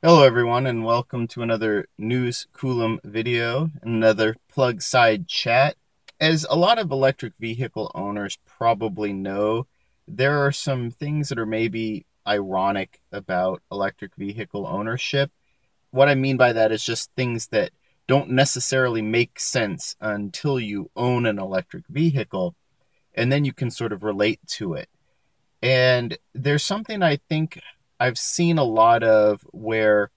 Hello everyone and welcome to another News Coolum video, another plug side chat. As a lot of electric vehicle owners probably know, there are some things that are maybe ironic about electric vehicle ownership. What I mean by that is just things that don't necessarily make sense until you own an electric vehicle, and then you can sort of relate to it. And there's something I think I've seen a lot of where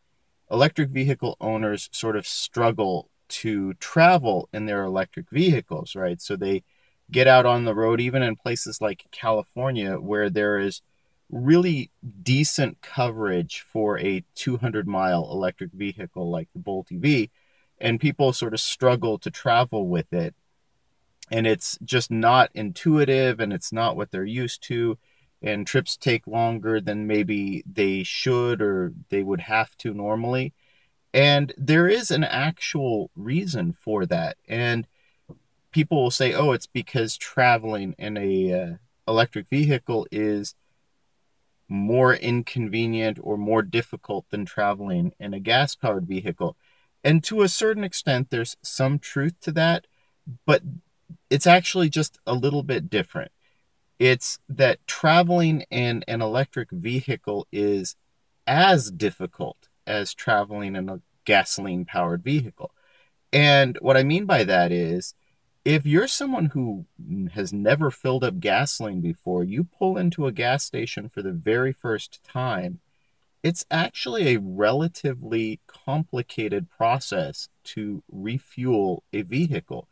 electric vehicle owners sort of struggle to travel in their electric vehicles, right? So they get out on the road, even in places like California, where there is really decent coverage for a 200-mile electric vehicle like the Bolt EV, and people sort of struggle to travel with it. And it's just not intuitive and it's not what they're used to. And trips take longer than maybe they should or they would have to normally. And there is an actual reason for that. And people will say, oh, it's because traveling in a electric vehicle is more inconvenient or more difficult than traveling in a gas powered vehicle. And to a certain extent, there's some truth to that, but it's actually just a little bit different. It's that traveling in an electric vehicle is as difficult as traveling in a gasoline powered vehicle. And what I mean by that is if you're someone who has never filled up gasoline before, you pull into a gas station for the very first time, it's actually a relatively complicated process to refuel a vehicle.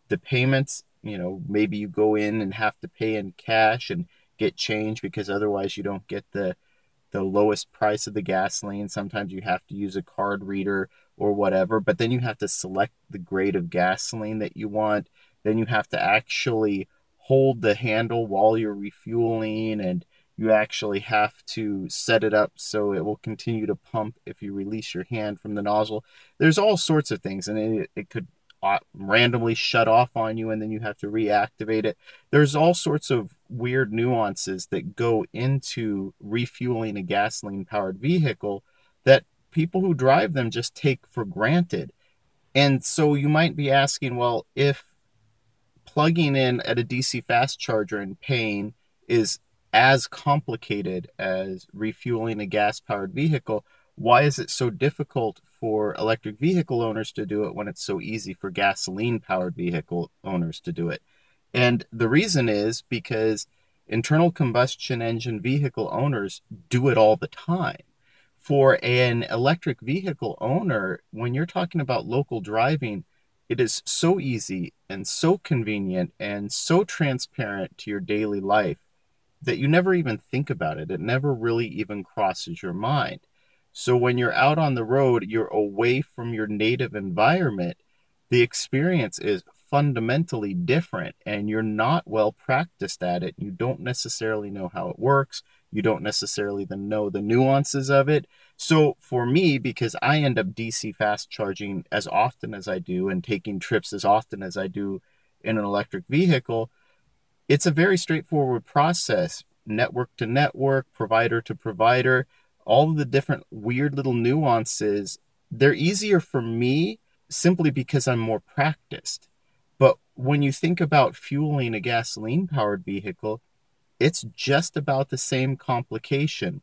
The payments, maybe you go in and have to pay in cash and get change because otherwise you don't get the lowest price of the gasoline. Sometimes you have to use a card reader or whatever, but then you have to select the grade of gasoline that you want. Then you have to actually hold the handle while you're refueling, and you actually have to set it up so it will continue to pump if you release your hand from the nozzle. There's all sorts of things, and it could randomly shut off on you and then you have to reactivate it. There's all sorts of weird nuances that go into refueling a gasoline powered vehicle that people who drive them just take for granted. And so you might be asking, well, if plugging in at a DC fast charger and paying is as complicated as refueling a gas powered vehicle, why is it so difficult for electric vehicle owners to do it when it's so easy for gasoline powered vehicle owners to do it? And the reason is because internal combustion engine vehicle owners do it all the time. For an electric vehicle owner, when you're talking about local driving, it is so easy and so convenient and so transparent to your daily life that you never even think about it. It never really even crosses your mind. So when you're out on the road, you're away from your native environment. The experience is fundamentally different and you're not well practiced at it. You don't necessarily know how it works. You don't necessarily know the nuances of it. So for me, because I end up DC fast charging as often as I do and taking trips as often as I do in an electric vehicle, it's a very straightforward process. Network to network, provider to provider, all of the different weird little nuances, they're easier for me simply because I'm more practiced. But when you think about fueling a gasoline powered vehicle, it's just about the same complication.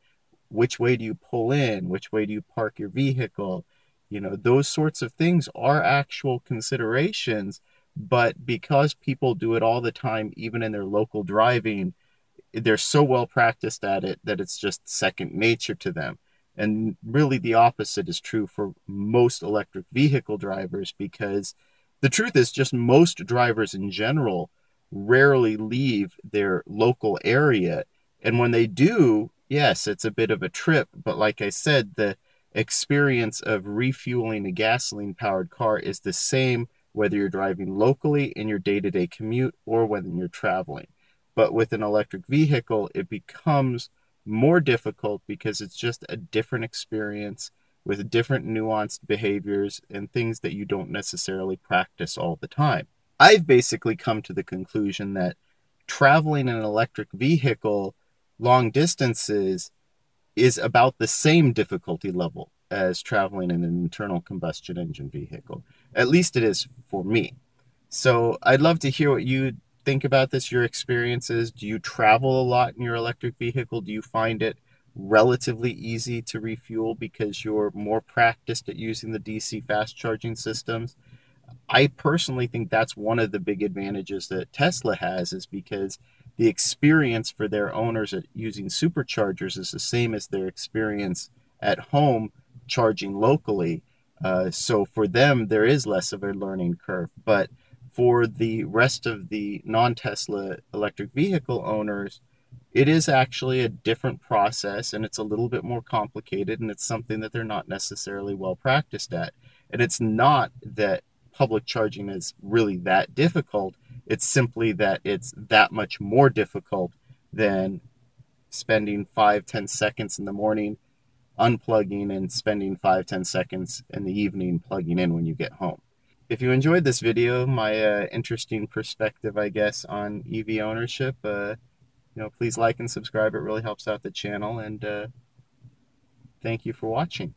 Which way do you pull in? Which way do you park your vehicle? Those sorts of things are actual considerations, but because people do it all the time, even in their local driving, they're so well practiced at it that it's just second nature to them. And really, the opposite is true for most electric vehicle drivers because the truth is, just most drivers in general rarely leave their local area. And when they do, yes, it's a bit of a trip. But like I said, the experience of refueling a gasoline powered car is the same whether you're driving locally in your day to day commute or whether you're traveling. But with an electric vehicle, it becomes more difficult because it's just a different experience with different nuanced behaviors and things that you don't necessarily practice all the time. I've basically come to the conclusion that traveling in an electric vehicle long distances is about the same difficulty level. as traveling in an internal combustion engine vehicle. At least it is for me. So I'd love to hear what you think about this, your experiences. Do you travel a lot in your electric vehicle? Do you find it relatively easy to refuel because you're more practiced at using the DC fast charging systems? I personally think that's one of the big advantages that Tesla has, is because the experience for their owners at using superchargers is the same as their experience at home charging locally. So for them, there is less of a learning curve. But for the rest of the non-Tesla electric vehicle owners, it is actually a different process, and it's a little bit more complicated, and it's something that they're not necessarily well practiced at. And it's not that public charging is really that difficult. It's simply that it's that much more difficult than spending 5-10 seconds in the morning unplugging and spending 5-10 seconds in the evening plugging in when you get home. If you enjoyed this video, my interesting perspective, I guess, on EV ownership, please like and subscribe. It really helps out the channel, and thank you for watching.